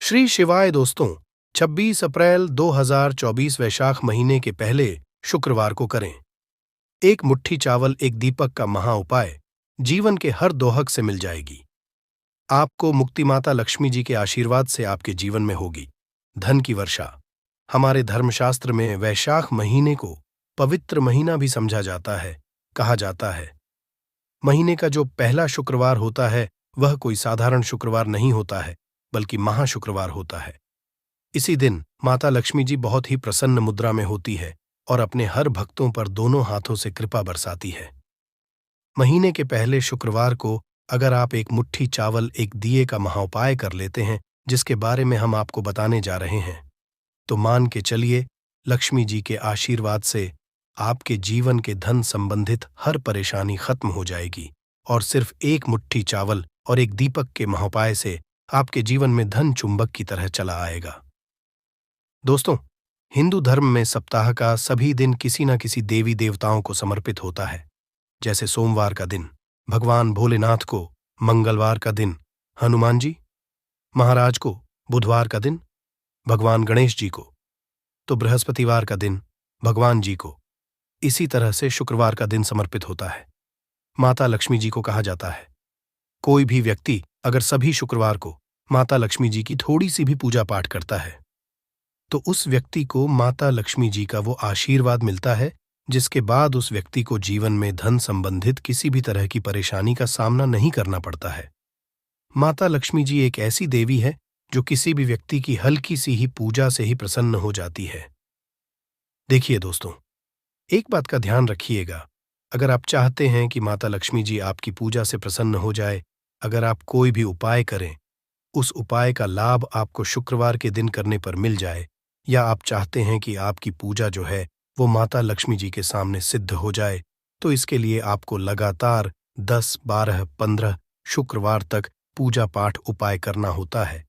श्री शिवाय दोस्तों। 26 अप्रैल 2024 वैशाख महीने के पहले शुक्रवार को करें। एक मुट्ठी चावल एक दीपक का महा उपाय जीवन के हर दोहक से मिल जाएगी। आपको मुक्ति माता लक्ष्मी जी के आशीर्वाद से आपके जीवन में होगी धन की वर्षा। हमारे धर्मशास्त्र में वैशाख महीने को पवित्र महीना भी समझा जाता है। कहा जाता है महीने का जो पहला शुक्रवार होता है वह कोई साधारण शुक्रवार नहीं होता है, बल्कि महाशुक्रवार होता है। इसी दिन माता लक्ष्मी जी बहुत ही प्रसन्न मुद्रा में होती है और अपने हर भक्तों पर दोनों हाथों से कृपा बरसाती है। महीने के पहले शुक्रवार को अगर आप एक मुट्ठी चावल एक दिए का महाउपाय कर लेते हैं, जिसके बारे में हम आपको बताने जा रहे हैं, तो मान के चलिए लक्ष्मी जी के आशीर्वाद से आपके जीवन के धन संबंधित हर परेशानी खत्म हो जाएगी और सिर्फ एक मुट्ठी चावल और एक दीपक के महाउपाय से आपके जीवन में धन चुंबक की तरह चला आएगा। दोस्तों, हिंदू धर्म में सप्ताह का सभी दिन किसी न किसी देवी देवताओं को समर्पित होता है। जैसे सोमवार का दिन भगवान भोलेनाथ को, मंगलवार का दिन हनुमान जी महाराज को, बुधवार का दिन भगवान गणेश जी को, तो बृहस्पतिवार का दिन भगवान जी को, इसी तरह से शुक्रवार का दिन समर्पित होता है। माता लक्ष्मी जी को कहा जाता है। कोई भी व्यक्ति अगर सभी शुक्रवार को माता लक्ष्मी जी की थोड़ी सी भी पूजा पाठ करता है, तो उस व्यक्ति को माता लक्ष्मी जी का वो आशीर्वाद मिलता है, जिसके बाद उस व्यक्ति को जीवन में धन संबंधित किसी भी तरह की परेशानी का सामना नहीं करना पड़ता है। माता लक्ष्मी जी एक ऐसी देवी है जो किसी भी व्यक्ति की हल्की सी ही पूजा से ही प्रसन्न हो जाती है। देखिए दोस्तों, एक बात का ध्यान रखिएगा, अगर आप चाहते हैं कि माता लक्ष्मी जी आपकी पूजा से प्रसन्न हो जाए, अगर आप कोई भी उपाय करें, उस उपाय का लाभ आपको शुक्रवार के दिन करने पर मिल जाए, या आप चाहते हैं कि आपकी पूजा जो है वो माता लक्ष्मी जी के सामने सिद्ध हो जाए, तो इसके लिए आपको लगातार 10, 12, 15 शुक्रवार तक पूजा पाठ उपाय करना होता है।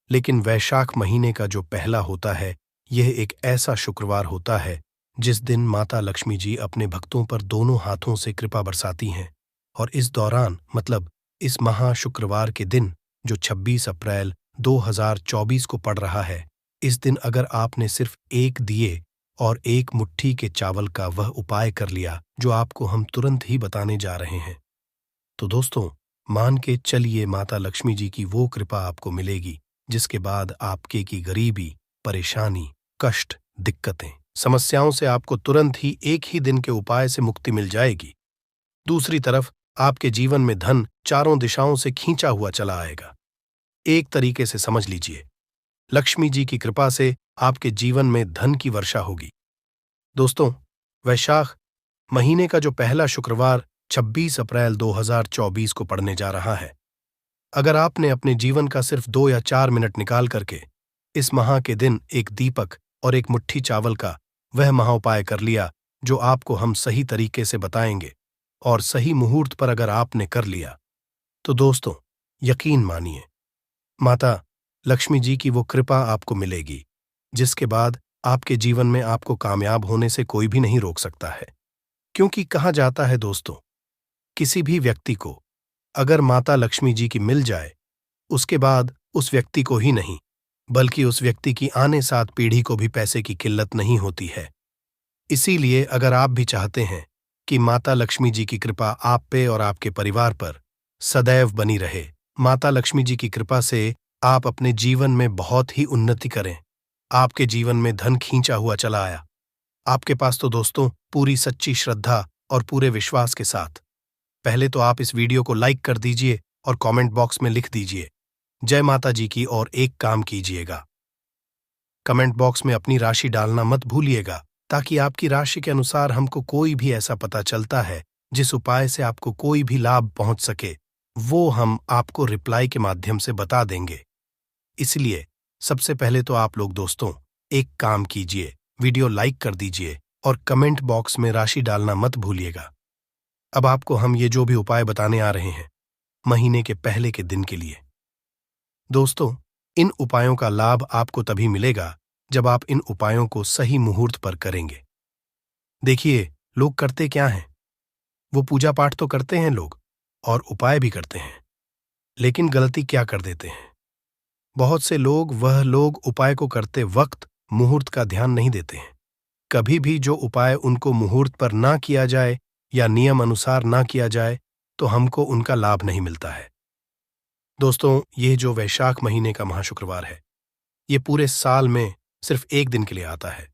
लेकिन वैशाख महीने का जो पहला होता है, यह एक ऐसा शुक्रवार होता है जिस दिन माता लक्ष्मी जी अपने भक्तों पर दोनों हाथों से कृपा बरसाती हैं। और इस दौरान, मतलब इस महाशुक्रवार के दिन जो 26 अप्रैल 2024 को पड़ रहा है, इस दिन अगर आपने सिर्फ एक दिए और एक मुट्ठी के चावल का वह उपाय कर लिया जो आपको हम तुरंत ही बताने जा रहे हैं, तो दोस्तों मान के चलिए माता लक्ष्मी जी की वो कृपा आपको मिलेगी जिसके बाद आपके की गरीबी, परेशानी, कष्ट, दिक्कतें, समस्याओं से आपको तुरंत ही एक ही दिन के उपाय से मुक्ति मिल जाएगी। दूसरी तरफ आपके जीवन में धन चारों दिशाओं से खींचा हुआ चला आएगा। एक तरीके से समझ लीजिए, लक्ष्मी जी की कृपा से आपके जीवन में धन की वर्षा होगी। दोस्तों, वैशाख महीने का जो पहला शुक्रवार 26 अप्रैल 2024 को पड़ने जा रहा है, अगर आपने अपने जीवन का सिर्फ 2 या 4 मिनट निकाल करके इस माह के दिन एक दीपक और एक मुट्ठी चावल का वह महाउपाय कर लिया जो आपको हम सही तरीके से बताएंगे, और सही मुहूर्त पर अगर आपने कर लिया, तो दोस्तों यकीन मानिए माता लक्ष्मी जी की वो कृपा आपको मिलेगी, जिसके बाद आपके जीवन में आपको कामयाब होने से कोई भी नहीं रोक सकता है। क्योंकि कहा जाता है दोस्तों, किसी भी व्यक्ति को अगर माता लक्ष्मी जी की मिल जाए, उसके बाद उस व्यक्ति को ही नहीं, बल्कि उस व्यक्ति की आने 7 पीढ़ी को भी पैसे की किल्लत नहीं होती है। इसीलिए अगर आप भी चाहते हैं कि माता लक्ष्मी जी की कृपा आप पे और आपके परिवार पर सदैव बनी रहे, माता लक्ष्मी जी की कृपा से आप अपने जीवन में बहुत ही उन्नति करें, आपके जीवन में धन खींचा हुआ चला आया आपके पास, तो दोस्तों पूरी सच्ची श्रद्धा और पूरे विश्वास के साथ पहले तो आप इस वीडियो को लाइक कर दीजिए और कमेंट बॉक्स में लिख दीजिए जय माता जी की, और एक काम कीजिएगा, कमेंट बॉक्स में अपनी राशि डालना मत भूलिएगा, ताकि आपकी राशि के अनुसार हमको कोई भी ऐसा पता चलता है जिस उपाय से आपको कोई भी लाभ पहुंच सके, वो हम आपको रिप्लाई के माध्यम से बता देंगे। इसलिए सबसे पहले तो आप लोग दोस्तों एक काम कीजिए, वीडियो लाइक कर दीजिए और कमेंट बॉक्स में राशि डालना मत भूलिएगा। अब आपको हम ये जो भी उपाय बताने आ रहे हैं महीने के पहले के दिन के लिए, दोस्तों इन उपायों का लाभ आपको तभी मिलेगा जब आप इन उपायों को सही मुहूर्त पर करेंगे। देखिए, लोग करते क्या हैं, वो पूजा पाठ तो करते हैं लोग और उपाय भी करते हैं, लेकिन गलती क्या कर देते हैं, बहुत से लोग उपाय को करते वक्त मुहूर्त का ध्यान नहीं देते हैं। कभी भी जो उपाय उनको मुहूर्त पर ना किया जाए या नियम अनुसार ना किया जाए तो हमको उनका लाभ नहीं मिलता है। दोस्तों, ये जो वैशाख महीने का महाशुक्रवार है, ये पूरे साल में सिर्फ एक दिन के लिए आता है।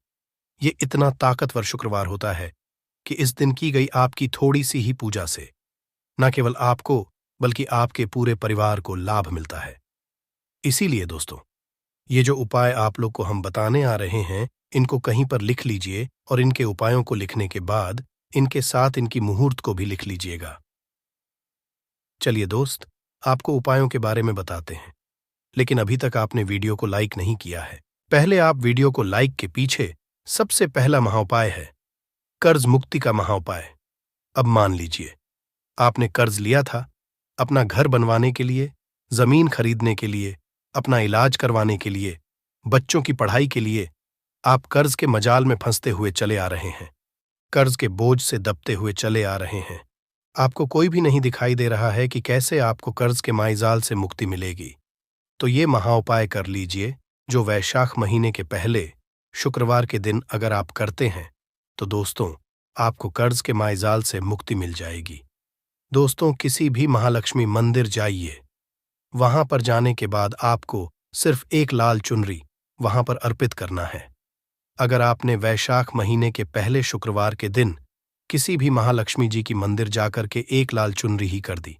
ये इतना ताकतवर शुक्रवार होता है कि इस दिन की गई आपकी थोड़ी सी ही पूजा से न केवल आपको बल्कि आपके पूरे परिवार को लाभ मिलता है। इसीलिए दोस्तों, ये जो उपाय आप लोग को हम बताने आ रहे हैं, इनको कहीं पर लिख लीजिए और इनके उपायों को लिखने के बाद इनके साथ इनकी मुहूर्त को भी लिख लीजिएगा। चलिए दोस्त, आपको उपायों के बारे में बताते हैं, लेकिन अभी तक आपने वीडियो को लाइक नहीं किया है। पहले आप वीडियो को लाइक के पीछे सबसे पहला महाउपाय है कर्ज मुक्ति का महाउपाय। अब मान लीजिए, आपने कर्ज लिया था अपना घर बनवाने के लिए, जमीन खरीदने के लिए, अपना इलाज करवाने के लिए, बच्चों की पढ़ाई के लिए। आप कर्ज के मजाल में फंसते हुए चले आ रहे हैं, कर्ज के बोझ से दबते हुए चले आ रहे हैं। आपको कोई भी नहीं दिखाई दे रहा है कि कैसे आपको कर्ज के माइजाल से मुक्ति मिलेगी। तो ये महाउपाय कर लीजिए, जो वैशाख महीने के पहले शुक्रवार के दिन अगर आप करते हैं तो दोस्तों, आपको कर्ज के माइजाल से मुक्ति मिल जाएगी। दोस्तों, किसी भी महालक्ष्मी मंदिर जाइए, वहां पर जाने के बाद आपको सिर्फ एक लाल चुनरी वहां पर अर्पित करना है। अगर आपने वैशाख महीने के पहले शुक्रवार के दिन किसी भी महालक्ष्मी जी की मंदिर जाकर के एक लाल चुनरी ही कर दी,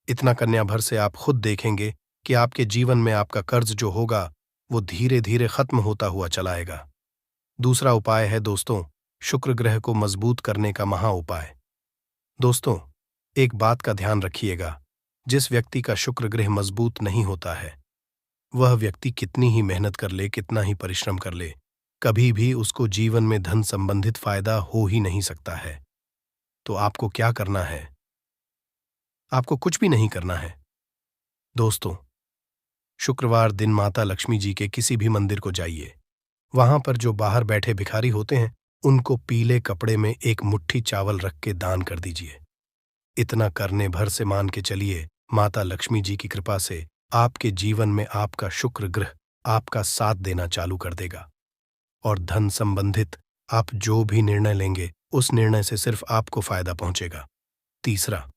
इतना कन्या भर से आप खुद देखेंगे कि आपके जीवन में आपका कर्ज जो होगा वो धीरे धीरे खत्म होता हुआ चलाएगा। दूसरा उपाय है दोस्तों, शुक्र ग्रह को मजबूत करने का महा उपाय। दोस्तों, एक बात का ध्यान रखिएगा, जिस व्यक्ति का शुक्र ग्रह मजबूत नहीं होता है, वह व्यक्ति कितनी ही मेहनत कर ले, कितना ही परिश्रम कर ले, कभी भी उसको जीवन में धन संबंधित फायदा हो ही नहीं सकता है। तो आपको क्या करना है? आपको कुछ भी नहीं करना है। दोस्तों, शुक्रवार दिन माता लक्ष्मी जी के किसी भी मंदिर को जाइए, वहां पर जो बाहर बैठे भिखारी होते हैं उनको पीले कपड़े में एक मुट्ठी चावल रख के दान कर दीजिए। इतना करने भर से मान के चलिए, माता लक्ष्मी जी की कृपा से आपके जीवन में आपका शुक्र ग्रह आपका साथ देना चालू कर देगा और धन संबंधित आप जो भी निर्णय लेंगे उस निर्णय से सिर्फ आपको फायदा पहुंचेगा। तीसरा,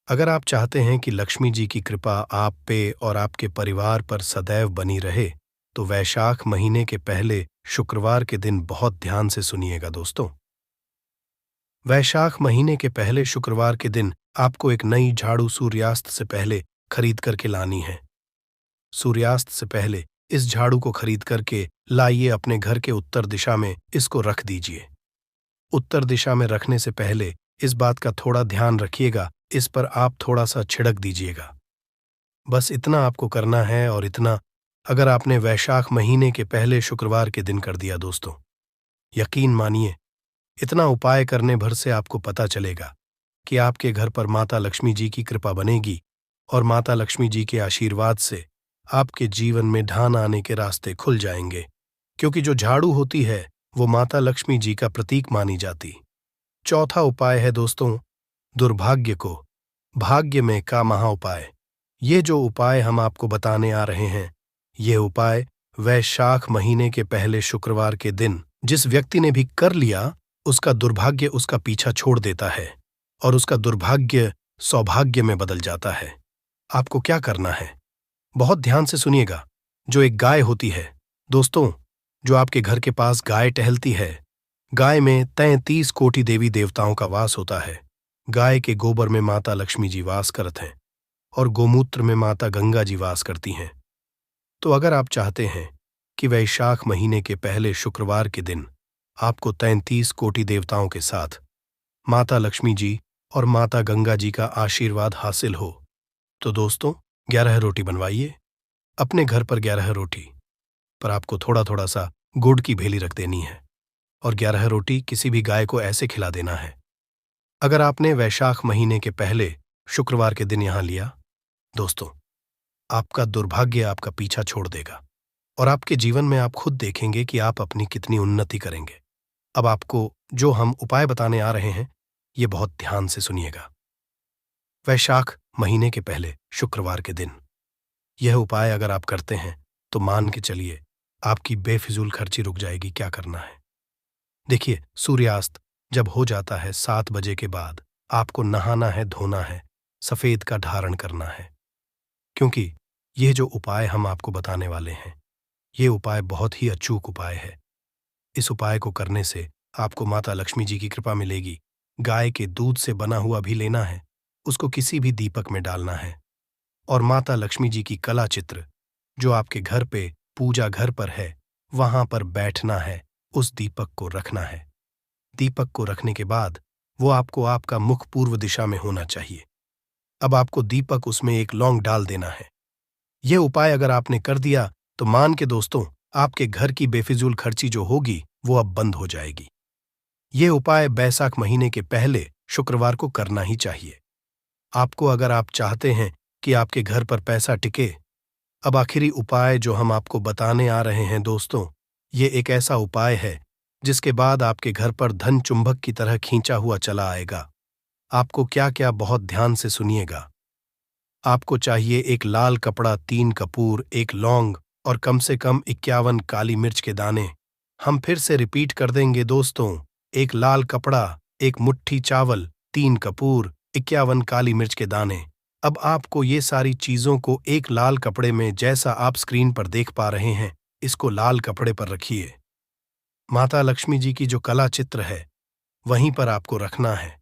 अगर आप चाहते हैं कि लक्ष्मी जी की कृपा आप पे और आपके परिवार पर सदैव बनी रहे, तो वैशाख महीने के पहले शुक्रवार के दिन बहुत ध्यान से सुनिएगा दोस्तों। वैशाख महीने के पहले शुक्रवार के दिन आपको एक नई झाड़ू सूर्यास्त से पहले खरीद करके लानी है। सूर्यास्त से पहले इस झाड़ू को खरीद करके लाइए, अपने घर के उत्तर दिशा में इसको रख दीजिए। उत्तर दिशा में रखने से पहले इस बात का थोड़ा ध्यान रखिएगा, इस पर आप थोड़ा सा छिड़क दीजिएगा। बस इतना आपको करना है, और इतना अगर आपने वैशाख महीने के पहले शुक्रवार के दिन कर दिया दोस्तों, यकीन मानिए, इतना उपाय करने भर से आपको पता चलेगा कि आपके घर पर माता लक्ष्मी जी की कृपा बनेगी और माता लक्ष्मी जी के आशीर्वाद से आपके जीवन में ढान आने के रास्ते खुल जाएंगे, क्योंकि जो झाड़ू होती है वो माता लक्ष्मी जी का प्रतीक मानी जाती। चौथा उपाय है दोस्तों, दुर्भाग्य को भाग्य में का महा उपाय। ये जो उपाय हम आपको बताने आ रहे हैं, ये उपाय वैशाख महीने के पहले शुक्रवार के दिन जिस व्यक्ति ने भी कर लिया, उसका दुर्भाग्य उसका पीछा छोड़ देता है और उसका दुर्भाग्य सौभाग्य में बदल जाता है। आपको क्या करना है? बहुत ध्यान से सुनिएगा। जो एक गाय होती है दोस्तों, जो आपके घर के पास गाय टहलती है, गाय में 33 कोटि देवी देवताओं का वास होता है। गाय के गोबर में माता लक्ष्मी जी वास करत हैं और गोमूत्र में माता गंगा जी वास करती हैं। तो अगर आप चाहते हैं कि वैशाख महीने के पहले शुक्रवार के दिन आपको 33 कोटि देवताओं के साथ माता लक्ष्मी जी और माता गंगा जी का आशीर्वाद हासिल हो, तो दोस्तों 11 रोटी बनवाइए। अपने घर पर 11 रोटी पर आपको थोड़ा थोड़ा सा गुड़ की भेली रख देनी है और 11 रोटी किसी भी गाय को ऐसे खिला देना है। अगर आपने वैशाख महीने के पहले शुक्रवार के दिन यहां लिया दोस्तों, आपका दुर्भाग्य आपका पीछा छोड़ देगा और आपके जीवन में आप खुद देखेंगे कि आप अपनी कितनी उन्नति करेंगे। अब आपको जो हम उपाय बताने आ रहे हैं, ये बहुत ध्यान से सुनिएगा। वैशाख महीने के पहले शुक्रवार के दिन यह उपाय अगर आप करते हैं तो मान के चलिए आपकी बेफिजूल खर्ची रुक जाएगी। क्या करना है? देखिए, सूर्यास्त जब हो जाता है 7 बजे के बाद आपको नहाना है, धोना है, सफेद का धारण करना है। क्योंकि यह जो उपाय हम आपको बताने वाले हैं, ये उपाय बहुत ही अचूक उपाय है। इस उपाय को करने से आपको माता लक्ष्मी जी की कृपा मिलेगी। गाय के दूध से बना हुआ भी लेना है, उसको किसी भी दीपक में डालना है और माता लक्ष्मी जी की कला चित्र जो आपके घर पे पूजा घर पर है, वहां पर बैठना है, उस दीपक को रखना है। दीपक को रखने के बाद वो आपको आपका मुख पूर्व दिशा में होना चाहिए। अब आपको दीपक उसमें एक लौंग डाल देना है। यह उपाय अगर आपने कर दिया तो मान के दोस्तों, आपके घर की बेफिजूल खर्ची जो होगी वो अब बंद हो जाएगी। यह उपाय बैसाख महीने के पहले शुक्रवार को करना ही चाहिए। आपको अगर आप चाहते हैं कि आपके घर पर पैसा टिके, अब आखिरी उपाय जो हम आपको बताने आ रहे हैं दोस्तों, ये एक ऐसा उपाय है जिसके बाद आपके घर पर धन चुंबक की तरह खींचा हुआ चला आएगा। आपको क्या क्या बहुत ध्यान से सुनिएगा। आपको चाहिए एक लाल कपड़ा, 3 कपूर, एक लौंग और कम से कम 51 काली मिर्च के दाने। हम फिर से रिपीट कर देंगे दोस्तों, एक लाल कपड़ा, एक मुट्ठी चावल, 3 कपूर, 51 काली मिर्च के दाने। अब आपको ये सारी चीजों को एक लाल कपड़े में, जैसा आप स्क्रीन पर देख पा रहे हैं, इसको लाल कपड़े पर रखिए। माता लक्ष्मी जी की जो कला चित्र है वहीं पर आपको रखना है।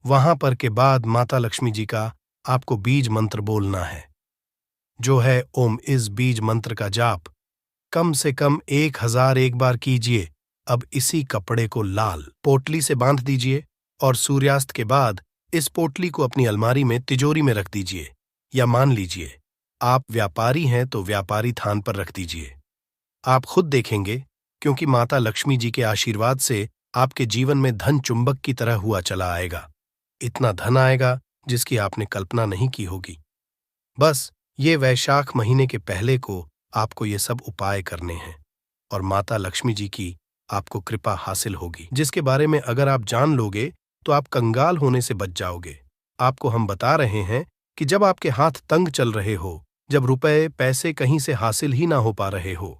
वहां पर के बाद माता लक्ष्मी जी का आपको बीज मंत्र बोलना है, जो है ओम। इस बीज मंत्र का जाप कम से कम 1001 बार कीजिए। अब इसी कपड़े को लाल पोटली से बांध दीजिए और सूर्यास्त के बाद इस पोटली को अपनी अलमारी में, तिजोरी में रख दीजिए, या मान लीजिए आप व्यापारी हैं तो व्यापारी थान पर रख दीजिए। आप खुद देखेंगे, क्योंकि माता लक्ष्मी जी के आशीर्वाद से आपके जीवन में धन चुंबक की तरह हुआ चला आएगा। इतना धन आएगा जिसकी आपने कल्पना नहीं की होगी। बस ये वैशाख महीने के पहले को आपको ये सब उपाय करने हैं और माता लक्ष्मी जी की आपको कृपा हासिल होगी, जिसके बारे में अगर आप जान लोगे तो आप कंगाल होने से बच जाओगे। आपको हम बता रहे हैं कि जब आपके हाथ तंग चल रहे हो, जब रुपए पैसे कहीं से हासिल ही ना हो पा रहे हो,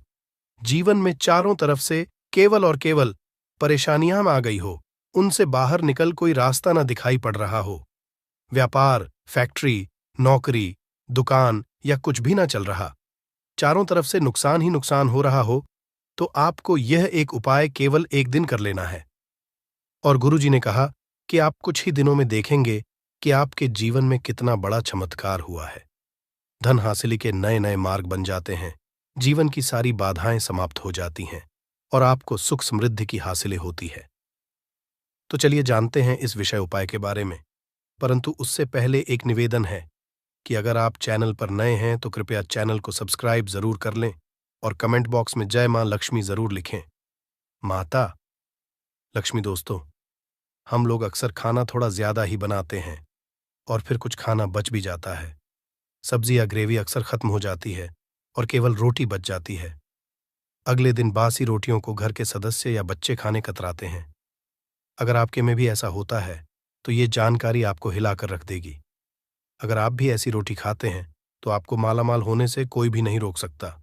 जीवन में चारों तरफ से केवल और केवल परेशानियां आ गई हो, उनसे बाहर निकल कोई रास्ता ना दिखाई पड़ रहा हो, व्यापार, फैक्ट्री, नौकरी, दुकान या कुछ भी ना चल रहा, चारों तरफ से नुकसान ही नुकसान हो रहा हो, तो आपको यह एक उपाय केवल एक दिन कर लेना है। और गुरुजी ने कहा कि आप कुछ ही दिनों में देखेंगे कि आपके जीवन में कितना बड़ा चमत्कार हुआ है। धन हासिली के नए नए मार्ग बन जाते हैं, जीवन की सारी बाधाएं समाप्त हो जाती हैं और आपको सुख समृद्धि की हासिलें होती है। तो चलिए जानते हैं इस विषय उपाय के बारे में, परंतु उससे पहले एक निवेदन है कि अगर आप चैनल पर नए हैं तो कृपया चैनल को सब्सक्राइब जरूर कर लें और कमेंट बॉक्स में जय मां लक्ष्मी जरूर लिखें। माता लक्ष्मी दोस्तों, हम लोग अक्सर खाना थोड़ा ज्यादा ही बनाते हैं और फिर कुछ खाना बच भी जाता है। सब्जी या ग्रेवी अक्सर खत्म हो जाती है और केवल रोटी बच जाती है। अगले दिन बासी रोटियों को घर के सदस्य या बच्चे खाने कतराते हैं। अगर आपके में भी ऐसा होता है तो ये जानकारी आपको हिलाकर रख देगी। अगर आप भी ऐसी रोटी खाते हैं तो आपको मालामाल होने से कोई भी नहीं रोक सकता।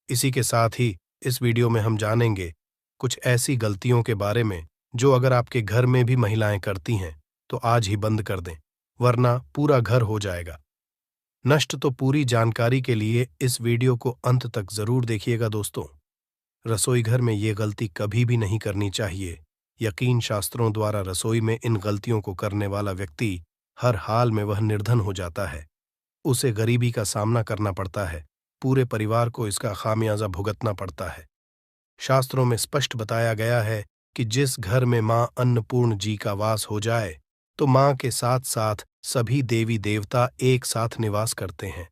इसी के साथ ही इस वीडियो में हम जानेंगे कुछ ऐसी गलतियों के बारे में जो अगर आपके घर में भी महिलाएं करती हैं तो आज ही बंद कर दें, वरना पूरा घर हो जाएगा नष्ट। तो पूरी जानकारी के लिए इस वीडियो को अंत तक जरूर देखिएगा दोस्तों। रसोई घर में ये गलती कभी भी नहीं करनी चाहिए। यकीन शास्त्रों द्वारा रसोई में इन गलतियों को करने वाला व्यक्ति हर हाल में वह निर्धन हो जाता है, उसे गरीबी का सामना करना पड़ता है, पूरे परिवार को इसका खामियाजा भुगतना पड़ता है। शास्त्रों में स्पष्ट बताया गया है कि जिस घर में मां अन्नपूर्ण जी का वास हो जाए तो मां के साथ साथ सभी देवी देवता एक साथ निवास करते हैं।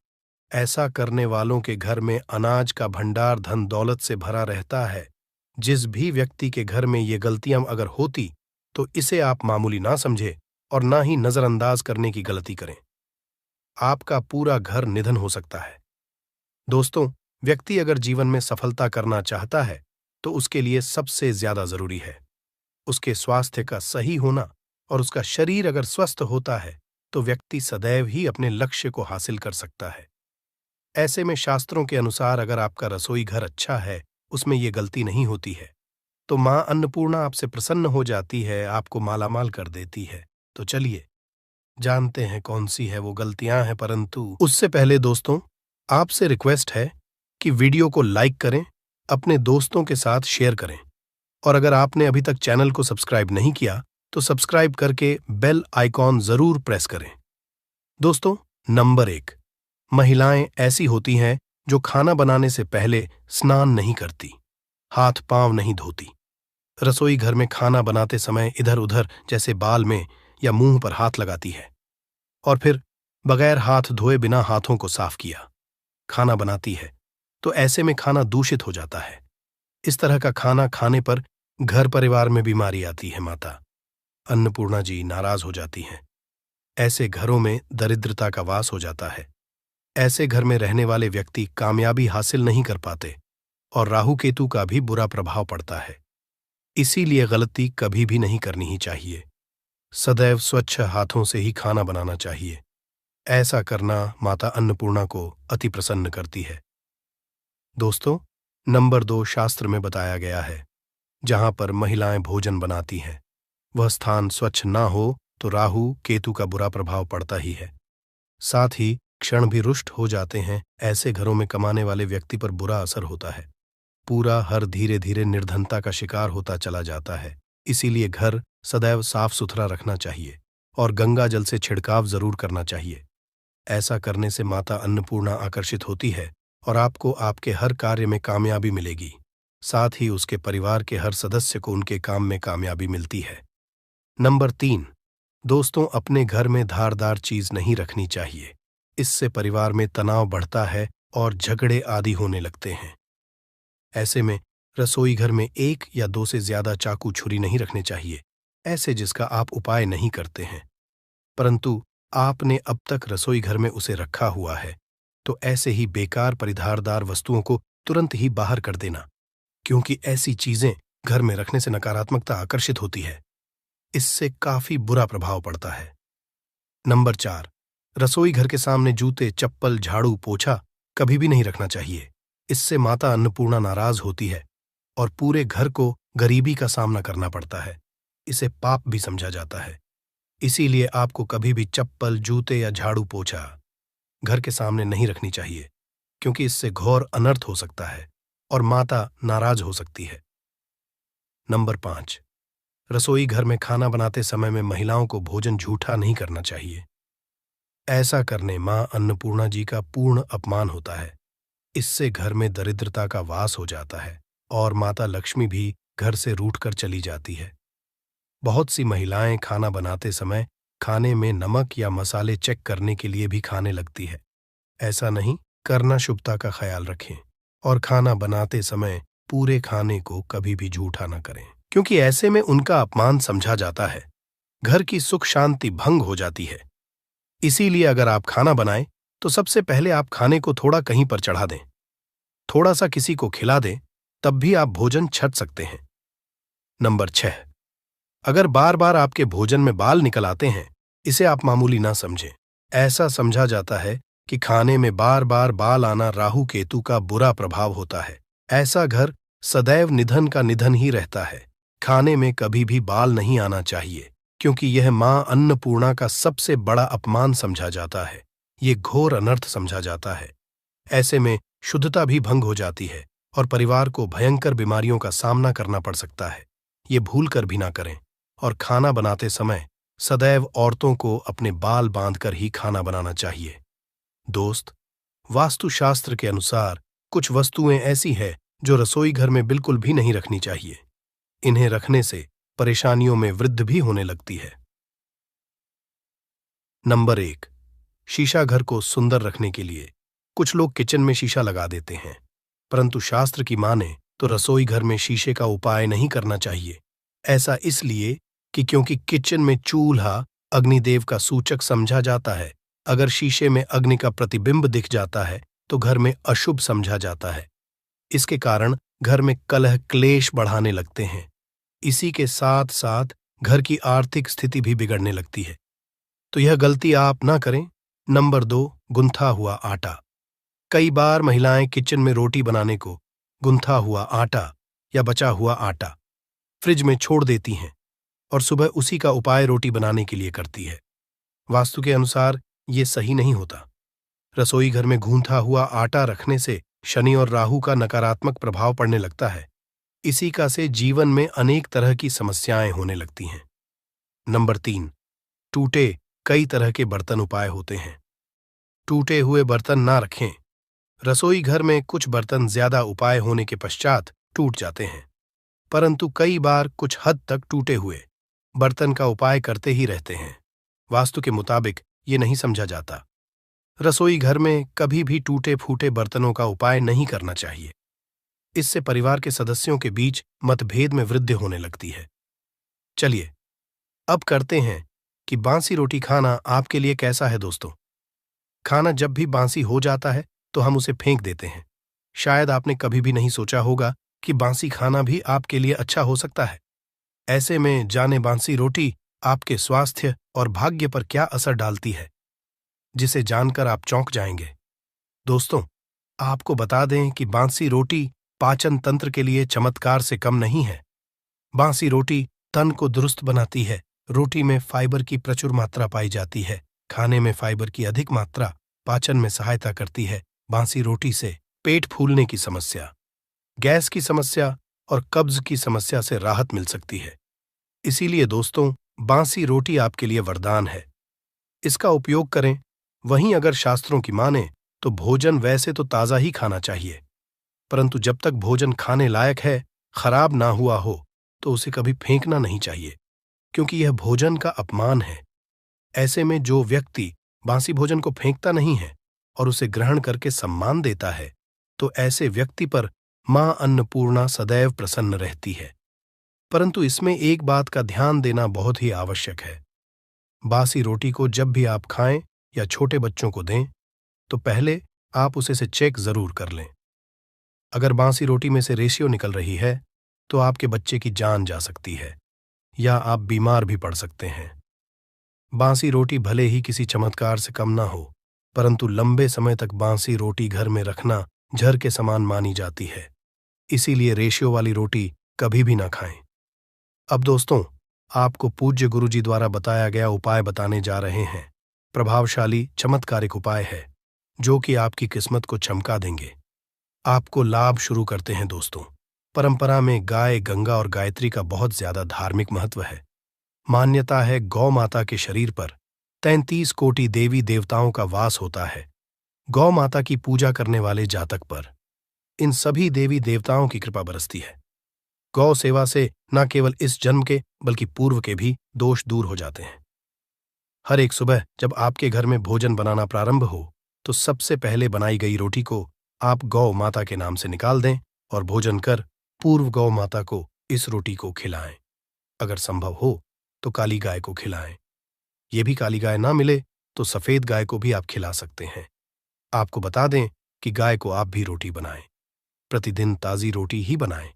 ऐसा करने वालों के घर में अनाज का भंडार धन दौलत से भरा रहता है। जिस भी व्यक्ति के घर में ये गलतियां अगर होती तो इसे आप मामूली ना समझे और ना ही नजरअंदाज करने की गलती करें। आपका पूरा घर निधन हो सकता है। दोस्तों, व्यक्ति अगर जीवन में सफलता करना चाहता है तो उसके लिए सबसे ज्यादा जरूरी है उसके स्वास्थ्य का सही होना, और उसका शरीर अगर स्वस्थ होता है तो व्यक्ति सदैव ही अपने लक्ष्य को हासिल कर सकता है। ऐसे में शास्त्रों के अनुसार अगर आपका रसोई घर अच्छा है, उसमें ये गलती नहीं होती है, तो माँ अन्नपूर्णा आपसे प्रसन्न हो जाती है, आपको मालामाल कर देती है। तो चलिए जानते हैं कौन सी है वो गलतियां हैं, परंतु उससे पहले दोस्तों आपसे रिक्वेस्ट है कि वीडियो को लाइक करें, अपने दोस्तों के साथ शेयर करें, और अगर आपने अभी तक चैनल को सब्सक्राइब नहीं किया तो सब्सक्राइब करके बेल आइकॉन जरूर प्रेस करें। दोस्तों, नंबर 1, महिलाएं ऐसी होती हैं जो खाना बनाने से पहले स्नान नहीं करती, हाथ पांव नहीं धोती, रसोई घर में खाना बनाते समय इधर उधर जैसे बाल में या मुंह पर हाथ लगाती है, और फिर बगैर हाथ धोए बिना हाथों को साफ किया खाना बनाती है, तो ऐसे में खाना दूषित हो जाता है। इस तरह का खाना खाने पर घर परिवार में बीमारी आती है। माता अन्नपूर्णा जी नाराज हो जाती हैं। ऐसे घरों में दरिद्रता का वास हो जाता है। ऐसे घर में रहने वाले व्यक्ति कामयाबी हासिल नहीं कर पाते और राहु केतु का भी बुरा प्रभाव पड़ता है। इसीलिए गलती कभी भी नहीं करनी ही चाहिए। सदैव स्वच्छ हाथों से ही खाना बनाना चाहिए। ऐसा करना माता अन्नपूर्णा को अति प्रसन्न करती है। दोस्तों, नंबर 2 शास्त्र में बताया गया है, जहां पर महिलाएं भोजन बनाती हैं, वह स्थान स्वच्छ ना हो तो राहु केतु का बुरा प्रभाव पड़ता ही है। साथ ही क्षण भी रुष्ट हो जाते हैं। ऐसे घरों में कमाने वाले व्यक्ति पर बुरा असर होता है। पूरा हर धीरे धीरे निर्धनता का शिकार होता चला जाता है। इसीलिए घर सदैव साफ सुथरा रखना चाहिए और गंगा जल से छिड़काव जरूर करना चाहिए। ऐसा करने से माता अन्नपूर्णा आकर्षित होती है और आपको आपके हर कार्य में कामयाबी मिलेगी। साथ ही उसके परिवार के हर सदस्य को उनके काम में कामयाबी मिलती है। नंबर 3, दोस्तों, अपने घर में धारदार चीज नहीं रखनी चाहिए। इससे परिवार में तनाव बढ़ता है और झगड़े आदि होने लगते हैं। ऐसे में रसोई घर में 1 या 2 से ज्यादा चाकू छुरी नहीं रखने चाहिए, ऐसे जिसका आप उपाय नहीं करते हैं, परंतु आपने अब तक रसोई घर में उसे रखा हुआ है, तो ऐसे ही बेकार परिधारदार वस्तुओं को तुरंत ही बाहर कर देना, क्योंकि ऐसी चीजें घर में रखने से नकारात्मकता आकर्षित होती है। इससे काफी बुरा प्रभाव पड़ता है। नंबर 4, रसोई घर के सामने जूते, चप्पल, झाड़ू, पोछा कभी भी नहीं रखना चाहिए। इससे माता अन्नपूर्णा नाराज होती है और पूरे घर को गरीबी का सामना करना पड़ता है। इसे पाप भी समझा जाता है। इसीलिए आपको कभी भी चप्पल, जूते या झाड़ू, पोछा घर के सामने नहीं रखनी चाहिए, क्योंकि इससे घोर अनर्थ हो सकता है और माता नाराज हो सकती है। नंबर 5, रसोई घर में खाना बनाते समय में महिलाओं को भोजन झूठा नहीं करना चाहिए। ऐसा करने मां अन्नपूर्णा जी का पूर्ण अपमान होता है। इससे घर में दरिद्रता का वास हो जाता है और माता लक्ष्मी भी घर से रूठकर चली जाती है। बहुत सी महिलाएं खाना बनाते समय खाने में नमक या मसाले चेक करने के लिए भी खाने लगती है। ऐसा नहीं करना, शुभता का ख्याल रखें और खाना बनाते समय पूरे खाने को कभी भी झूठा न करें, क्योंकि ऐसे में उनका अपमान समझा जाता है। घर की सुख शांति भंग हो जाती है। इसीलिए अगर आप खाना बनाएं तो सबसे पहले आप खाने को थोड़ा कहीं पर चढ़ा दें, थोड़ा सा किसी को खिला दें, तब भी आप भोजन छक सकते हैं। नंबर 6, अगर बार बार आपके भोजन में बाल निकल आते हैं, इसे आप मामूली ना समझें। ऐसा समझा जाता है कि खाने में बार बार बाल आना राहु केतु का बुरा प्रभाव होता है। ऐसा घर सदैव निधन का निधन ही रहता है। खाने में कभी भी बाल नहीं आना चाहिए, क्योंकि यह मां अन्नपूर्णा का सबसे बड़ा अपमान समझा जाता है। ये घोर अनर्थ समझा जाता है। ऐसे में शुद्धता भी भंग हो जाती है और परिवार को भयंकर बीमारियों का सामना करना पड़ सकता है। ये भूल कर भी ना करें और खाना बनाते समय सदैव औरतों को अपने बाल बांधकर ही खाना बनाना चाहिए। दोस्त, वास्तुशास्त्र के अनुसार कुछ वस्तुएं ऐसी हैं जो रसोई घर में बिल्कुल भी नहीं रखनी चाहिए। इन्हें रखने से परेशानियों में वृद्धि भी होने लगती है। नंबर 1, शीशा घर को सुंदर रखने के लिए कुछ लोग किचन में शीशा लगा देते हैं, परंतु शास्त्र की माने तो रसोई घर में शीशे का उपाय नहीं करना चाहिए। ऐसा इसलिए कि क्योंकि किचन में चूल्हा अग्निदेव का सूचक समझा जाता है। अगर शीशे में अग्नि का प्रतिबिंब दिख जाता है तो घर में अशुभ समझा जाता है। इसके कारण घर में कलह क्लेश बढ़ाने लगते हैं। इसी के साथ साथ घर की आर्थिक स्थिति भी बिगड़ने लगती है। तो यह गलती आप ना करें। नंबर 2, गुंथा हुआ आटा। कई बार महिलाएं किचन में रोटी बनाने को गुंथा हुआ आटा या बचा हुआ आटा फ्रिज में छोड़ देती हैं और सुबह उसी का उपाय रोटी बनाने के लिए करती है। वास्तु के अनुसार ये सही नहीं होता। रसोई घर में गूंथा हुआ आटा रखने से शनि और राहु का नकारात्मक प्रभाव पड़ने लगता है। इसी का से जीवन में अनेक तरह की समस्याएं होने लगती हैं। नंबर 3, टूटे कई तरह के बर्तन उपाय होते हैं। टूटे हुए बर्तन ना रखें। रसोई घर में कुछ बर्तन ज्यादा उपाय होने के पश्चात टूट जाते हैं, परंतु कई बार कुछ हद तक टूटे हुए बर्तन का उपाय करते ही रहते हैं। वास्तु के मुताबिक ये नहीं समझा जाता। रसोई घर में कभी भी टूटे फूटे बर्तनों का उपाय नहीं करना चाहिए। इससे परिवार के सदस्यों के बीच मतभेद में वृद्धि होने लगती है। चलिए अब करते हैं कि बांसी रोटी खाना आपके लिए कैसा है दोस्तों। खाना जब भी बांसी हो जाता है तो हम उसे फेंक देते हैं। शायद आपने कभी भी नहीं सोचा होगा कि बांसी खाना भी आपके लिए अच्छा हो सकता है। ऐसे में जाने बांसी रोटी आपके स्वास्थ्य और भाग्य पर क्या असर डालती है, जिसे जानकर आप चौंक जाएंगे। दोस्तों, आपको बता दें कि बांसी रोटी पाचन तंत्र के लिए चमत्कार से कम नहीं है। बांसी रोटी तन को दुरुस्त बनाती है। रोटी में फाइबर की प्रचुर मात्रा पाई जाती है। खाने में फाइबर की अधिक मात्रा पाचन में सहायता करती है। बांसी रोटी से पेट फूलने की समस्या, गैस की समस्या और कब्ज की समस्या से राहत मिल सकती है। इसीलिए दोस्तों, बांसी रोटी आपके लिए वरदान है। इसका उपयोग करें। वहीं अगर शास्त्रों की माने तो भोजन वैसे तो ताज़ा ही खाना चाहिए, परंतु जब तक भोजन खाने लायक है, खराब ना हुआ हो, तो उसे कभी फेंकना नहीं चाहिए, क्योंकि यह भोजन का अपमान है। ऐसे में जो व्यक्ति बांसी भोजन को फेंकता नहीं है और उसे ग्रहण करके सम्मान देता है, तो ऐसे व्यक्ति पर मां अन्नपूर्णा सदैव प्रसन्न रहती है। परंतु इसमें एक बात का ध्यान देना बहुत ही आवश्यक है। बासी रोटी को जब भी आप खाएं या छोटे बच्चों को दें, तो पहले आप उसे से चेक जरूर कर लें। अगर बासी रोटी में से रेशियो निकल रही है, तो आपके बच्चे की जान जा सकती है या आप बीमार भी पड़ सकते हैं। बासी रोटी भले ही किसी चमत्कार से कम ना हो, परंतु लंबे समय तक बासी रोटी घर में रखना जहर के समान मानी जाती है। इसीलिए रेशियो वाली रोटी कभी भी ना खाएं। अब दोस्तों, आपको पूज्य गुरुजी द्वारा बताया गया उपाय बताने जा रहे हैं। प्रभावशाली चमत्कारिक उपाय है जो कि आपकी किस्मत को चमका देंगे। आपको लाभ शुरू करते हैं दोस्तों। परंपरा में गाय, गंगा और गायत्री का बहुत ज्यादा धार्मिक महत्व है। मान्यता है गौ माता के शरीर पर 33 कोटि देवी देवताओं का वास होता है। गौ माता की पूजा करने वाले जातक पर इन सभी देवी देवताओं की कृपा बरसती है। गौ सेवा से न केवल इस जन्म के बल्कि पूर्व के भी दोष दूर हो जाते हैं। हर एक सुबह जब आपके घर में भोजन बनाना प्रारंभ हो, तो सबसे पहले बनाई गई रोटी को आप गौ माता के नाम से निकाल दें और भोजन कर पूर्व गौ माता को इस रोटी को खिलाएं। अगर संभव हो तो काली गाय को खिलाएं। ये भी काली गाय ना मिले तो सफेद गाय को भी आप खिला सकते हैं। आपको बता दें कि गाय को आप भी रोटी बनाएं। प्रतिदिन ताज़ी रोटी ही बनाएं।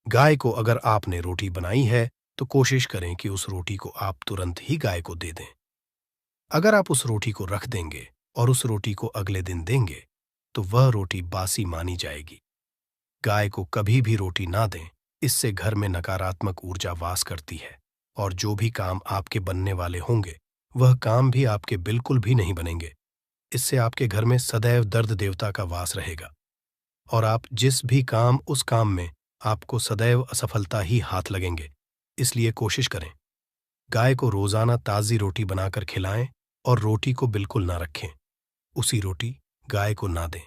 गाय को अगर आपने रोटी बनाई है तो कोशिश करें कि उस रोटी को आप तुरंत ही गाय को दे दें। अगर आप उस रोटी को रख देंगे और उस रोटी को अगले दिन देंगे तो वह रोटी बासी मानी जाएगी। गाय को कभी भी रोटी ना दें, इससे घर में नकारात्मक ऊर्जा वास करती है और जो भी काम आपके बनने वाले होंगे वह काम भी आपके बिल्कुल भी नहीं बनेंगे। इससे आपके घर में सदैव दर्द देवता का वास रहेगा और आप जिस भी काम उस काम में आपको सदैव असफलता ही हाथ लगेंगे। इसलिए कोशिश करें गाय को रोजाना ताज़ी रोटी बनाकर खिलाएं और रोटी को बिल्कुल ना रखें। उसी रोटी गाय को ना दें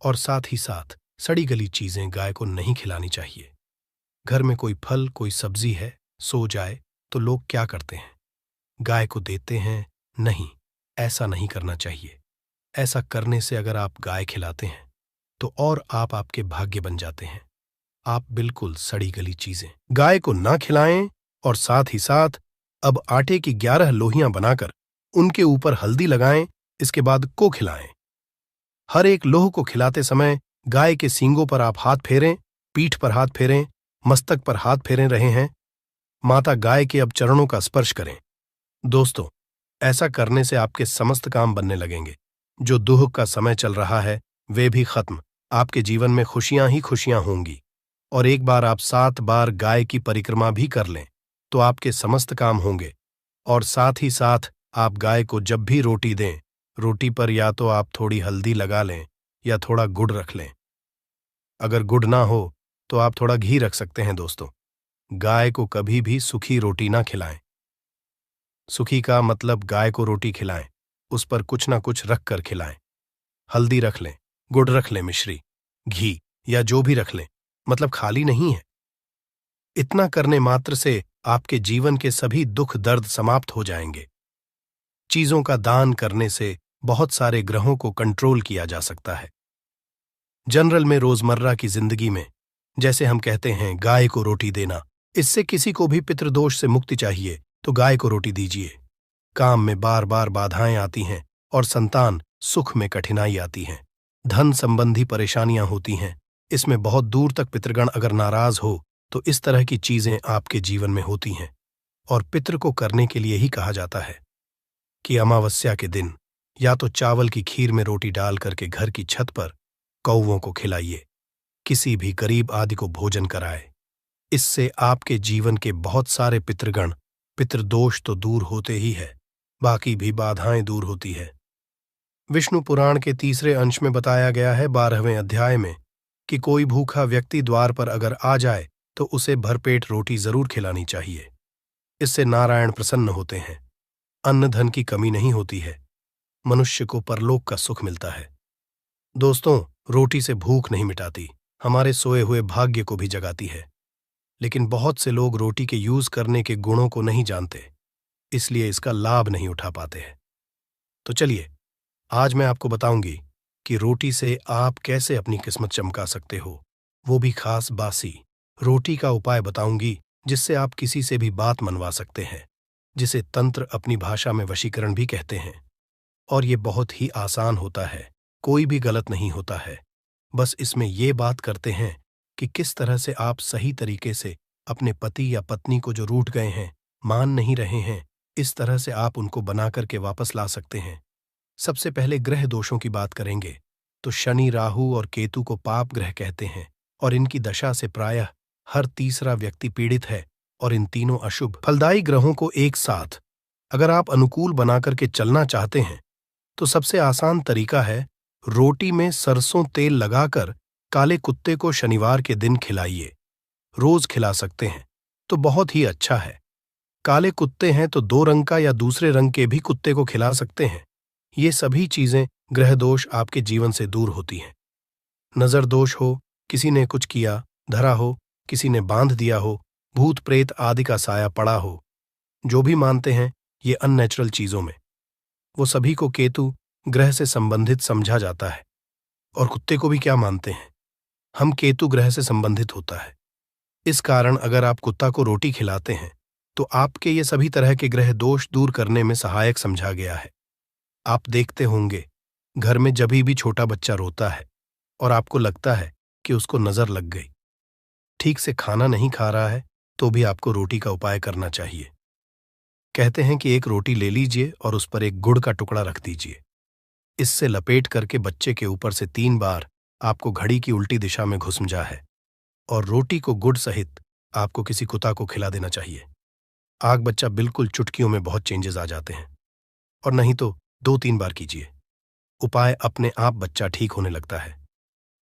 और साथ ही साथ सड़ी गली चीजें गाय को नहीं खिलानी चाहिए। घर में कोई फल, कोई सब्जी है, सो जाए तो लोग क्या करते हैं, गाय को देते हैं। नहीं, ऐसा नहीं करना चाहिए। ऐसा करने से अगर आप गाय खिलाते हैं तो और आप आपके भाग्य बन जाते हैं। आप बिल्कुल सड़ी गली चीजें गाय को ना खिलाएं और साथ ही साथ अब आटे की 11 लोहियां बनाकर उनके ऊपर हल्दी लगाएं। इसके बाद को खिलाएं। हर एक लोह को खिलाते समय गाय के सींगों पर आप हाथ फेरें, पीठ पर हाथ फेरें, मस्तक पर हाथ फेरे रहे हैं। माता गाय के अब चरणों का स्पर्श करें। दोस्तों, ऐसा करने से आपके समस्त काम बनने लगेंगे। जो दुख का समय चल रहा है वे भी खत्म। आपके जीवन में खुशियां ही खुशियां होंगी। और एक बार आप 7 बार गाय की परिक्रमा भी कर लें तो आपके समस्त काम होंगे। और साथ ही साथ आप गाय को जब भी रोटी दें, रोटी पर या तो आप थोड़ी हल्दी लगा लें या थोड़ा गुड़ रख लें। अगर गुड़ ना हो तो आप थोड़ा घी रख सकते हैं दोस्तों। गाय को कभी भी सूखी रोटी ना खिलाएं। सूखी का मतलब गाय को रोटी खिलाएं, उस पर कुछ ना कुछ रख कर खिलाएं। हल्दी रख लें, गुड़ रख लें, मिश्री, घी या जो भी रख लें, मतलब खाली नहीं है। इतना करने मात्र से आपके जीवन के सभी दुख दर्द समाप्त हो जाएंगे। चीजों का दान करने से बहुत सारे ग्रहों को कंट्रोल किया जा सकता है। जनरल में रोजमर्रा की जिंदगी में जैसे हम कहते हैं गाय को रोटी देना, इससे किसी को भी पितृदोष से मुक्ति चाहिए तो गाय को रोटी दीजिए। काम में बार बार बाधाएं आती हैं और संतान सुख में कठिनाई आती हैं, धन संबंधी परेशानियां होती हैं, इसमें बहुत दूर तक पितृगण अगर नाराज हो तो इस तरह की चीजें आपके जीवन में होती हैं। और पितृ को करने के लिए ही कहा जाता है कि अमावस्या के दिन या तो चावल की खीर में रोटी डाल करके घर की छत पर कौवों को खिलाइए, किसी भी गरीब आदि को भोजन कराए। इससे आपके जीवन के बहुत सारे पितृगण, पितृदोष तो दूर होते ही है, बाकी भी बाधाएं दूर होती है। विष्णु पुराण के 3 अंश में बताया गया है 12वें अध्याय में कि कोई भूखा व्यक्ति द्वार पर अगर आ जाए तो उसे भरपेट रोटी जरूर खिलानी चाहिए। इससे नारायण प्रसन्न होते हैं, अन्न धन की कमी नहीं होती है, मनुष्य को परलोक का सुख मिलता है। दोस्तों, रोटी से भूख नहीं मिटाती, हमारे सोए हुए भाग्य को भी जगाती है। लेकिन बहुत से लोग रोटी के यूज करने के गुणों को नहीं जानते, इसलिए इसका लाभ नहीं उठा पाते हैं। तो चलिए, आज मैं आपको बताऊंगी कि रोटी से आप कैसे अपनी किस्मत चमका सकते हो, वो भी खास बासी। रोटी का उपाय बताऊंगी जिससे आप किसी से भी बात मनवा सकते हैं, जिसे तंत्र अपनी भाषा में वशीकरण भी कहते हैं। और ये बहुत ही आसान होता है, कोई भी गलत नहीं होता है। बस इसमें ये बात करते हैं कि किस तरह से आप सही तरीके से अपने पति या पत्नी को जो रूठ गए हैं, मान नहीं रहे हैं, इस तरह से आप उनको बना करके वापस ला सकते हैं। सबसे पहले ग्रह दोषों की बात करेंगे तो शनि, राहु और केतु को पाप ग्रह कहते हैं और इनकी दशा से प्रायः हर तीसरा व्यक्ति पीड़ित है। और इन तीनों अशुभ फलदायी ग्रहों को एक साथ अगर आप अनुकूल बना करके चलना चाहते हैं तो सबसे आसान तरीका है रोटी में सरसों तेल लगाकर काले कुत्ते को शनिवार के दिन खिलाइए। रोज खिला सकते हैं तो बहुत ही अच्छा है। काले कुत्ते हैं तो 2 रंग का या दूसरे रंग के भी कुत्ते को खिला सकते हैं। ये सभी चीजें ग्रह दोष आपके जीवन से दूर होती हैं। नजर दोष हो, किसी ने कुछ किया, धरा हो, किसी ने बांध दिया हो, भूत प्रेत आदि का साया पड़ा हो, जो भी मानते हैं ये अननेचुरल चीजों में, वो सभी को केतु ग्रह से संबंधित समझा जाता है। और कुत्ते को भी क्या मानते हैं, हम केतु ग्रह से संबंधित होता है। इस कारण अगर आप कुत्ता को रोटी खिलाते हैं तो आपके ये सभी तरह के ग्रह दोष दूर करने में सहायक समझा गया है। आप देखते होंगे घर में जभी भी छोटा बच्चा रोता है और आपको लगता है कि उसको नजर लग गई, ठीक से खाना नहीं खा रहा है, तो भी आपको रोटी का उपाय करना चाहिए। कहते हैं कि एक रोटी ले लीजिए और उस पर एक गुड़ का टुकड़ा रख दीजिए। इससे लपेट करके बच्चे के ऊपर से 3 बार आपको घड़ी की उल्टी दिशा में घुसमजा है और रोटी को गुड़ सहित आपको किसी कुत्ता को खिला देना चाहिए। आग बच्चा बिल्कुल चुटकियों में बहुत चेंजेस आ जाते हैं। और नहीं तो 2-3 बार कीजिए, उपाय अपने आप बच्चा ठीक होने लगता है।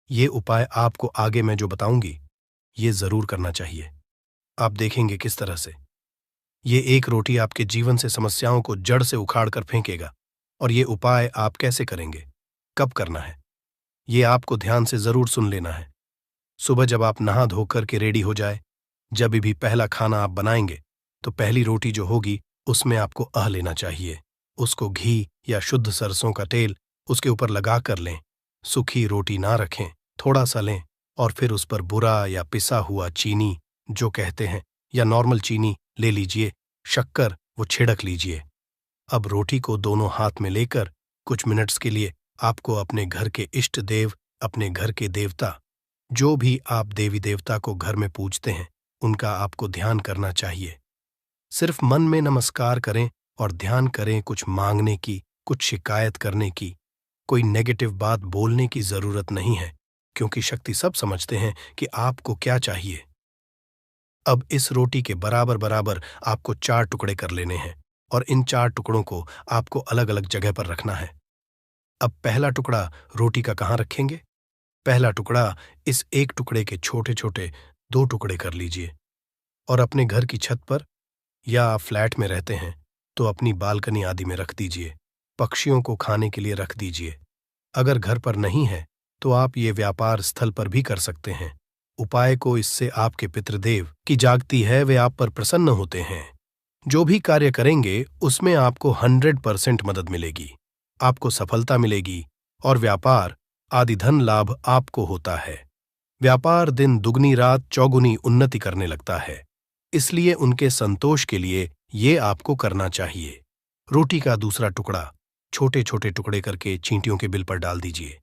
ये उपाय आपको आगे मैं जो बताऊंगी ये जरूर करना चाहिए। आप देखेंगे किस तरह से ये एक रोटी आपके जीवन से समस्याओं को जड़ से उखाड़ कर फेंकेगा। और ये उपाय आप कैसे करेंगे, कब करना है, ये आपको ध्यान से जरूर सुन लेना है। सुबह जब आप नहा धोकर के रेडी हो जाए, जब भी पहला खाना आप बनाएंगे तो पहली रोटी जो होगी उसमें आपको लेना चाहिए। उसको घी या शुद्ध सरसों का तेल उसके ऊपर लगा कर लें। सूखी रोटी ना रखें, थोड़ा सा लें और फिर उस पर बुरा या पिसा हुआ चीनी जो कहते हैं या नॉर्मल चीनी ले लीजिए, शक्कर वो छिड़क लीजिए। अब रोटी को दोनों हाथ में लेकर कुछ मिनट्स के लिए आपको अपने घर के इष्ट देव, अपने घर के देवता, जो भी आप देवी देवता को घर में पूजते हैं, उनका आपको ध्यान करना चाहिए। सिर्फ मन में नमस्कार करें और ध्यान करें कुछ मांगने की, कुछ शिकायत करने की। कोई नेगेटिव बात बोलने की जरूरत नहीं है, क्योंकि शक्ति सब समझते हैं कि आपको क्या चाहिए। अब इस रोटी के बराबर बराबर आपको 4 टुकड़े कर लेने हैं और इन 4 टुकड़ों को आपको अलग अलग जगह पर रखना है। अब पहला टुकड़ा रोटी का कहाँ रखेंगे? पहला टुकड़ा इस एक टुकड़े के छोटे छोटे 2 टुकड़े कर लीजिए और अपने घर की छत पर, या आप फ्लैट में रहते हैं तो अपनी बालकनी आदि में रख दीजिए। पक्षियों को खाने के लिए रख दीजिए। अगर घर पर नहीं है तो आप ये व्यापार स्थल पर भी कर सकते हैं। उपाय को इससे आपके पितृदेव की जागती है, वे आप पर प्रसन्न होते हैं। जो भी कार्य करेंगे उसमें आपको 100% मदद मिलेगी, आपको सफलता मिलेगी और व्यापार आदि धन लाभ आपको होता है। व्यापार दिन दुगनी रात चौगुनी उन्नति करने लगता है, इसलिए उनके संतोष के लिए ये आपको करना चाहिए। रोटी का दूसरा टुकड़ा छोटे छोटे टुकड़े करके चींटियों के बिल पर डाल दीजिए।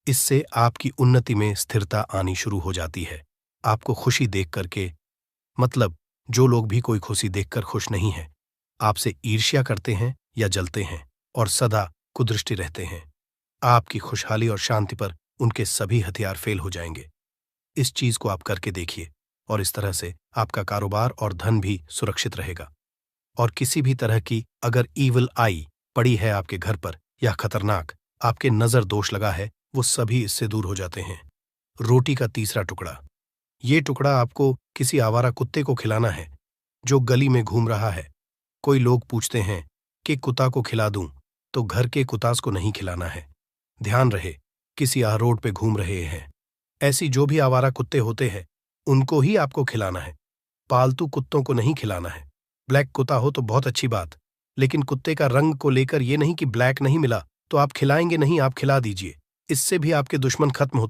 इससे आपकी उन्नति में स्थिरता आनी शुरू हो जाती है। आपको खुशी देख करके, मतलब जो लोग भी कोई खुशी देखकर खुश नहीं है, आपसे ईर्ष्या करते हैं या जलते हैं और सदा कुदृष्टि रहते हैं, आपकी खुशहाली और शांति पर उनके सभी हथियार फेल हो जाएंगे। इस चीज को आप करके देखिए और इस तरह से आपका कारोबार और धन भी सुरक्षित रहेगा। और किसी भी तरह की अगर ईविल आई पड़ी है आपके घर पर या खतरनाक आपके नजर दोष लगा है, वो सभी इससे दूर हो जाते हैं। रोटी का तीसरा टुकड़ा, ये टुकड़ा आपको किसी आवारा कुत्ते को खिलाना है जो गली में घूम रहा है। कोई लोग पूछते हैं कि कुत्ता को खिला दूं, तो घर के कुत्तास को नहीं खिलाना है। ध्यान रहे, किसी रोड पे घूम रहे हैं, ऐसी जो भी आवारा कुत्ते होते हैं उनको ही आपको खिलाना है, पालतू कुत्तों को नहीं खिलाना है। ब्लैक कुत्ता हो तो बहुत अच्छी बात, लेकिन कुत्ते का रंग को लेकर ये नहीं कि ब्लैक नहीं मिला तो आप खिलाएंगे नहीं, आप खिला दीजिए। इससे भी आपके दुश्मन खत्म होते हैं।